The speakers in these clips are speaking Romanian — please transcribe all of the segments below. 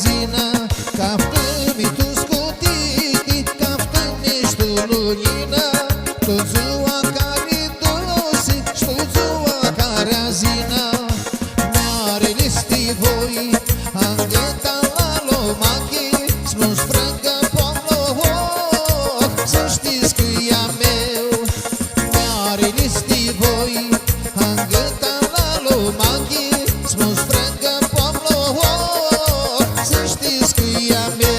magazina, kaftë mi tu skutiti, kaftë mi shtulunina, shtudzua karidosi, shtudzua karazina, mare listi voi, angeta la lomaki, s'mu sprâncă pomlohoc, să știți că e a meu, mare listi voi, angeta la lomaki, s'mu sprâncă pomlohoc, să știți că e a meu.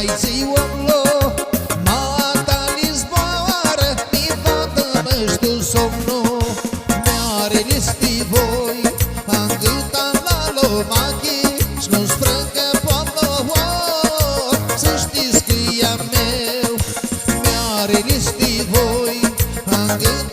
mai ții omlo, mata li zboară, mi vadă știu somnul. Mi-are listi voi, angâta la lomachi, și nu sprâncă pomlo, să știți că e a meu. Mi-are listi voi, angâta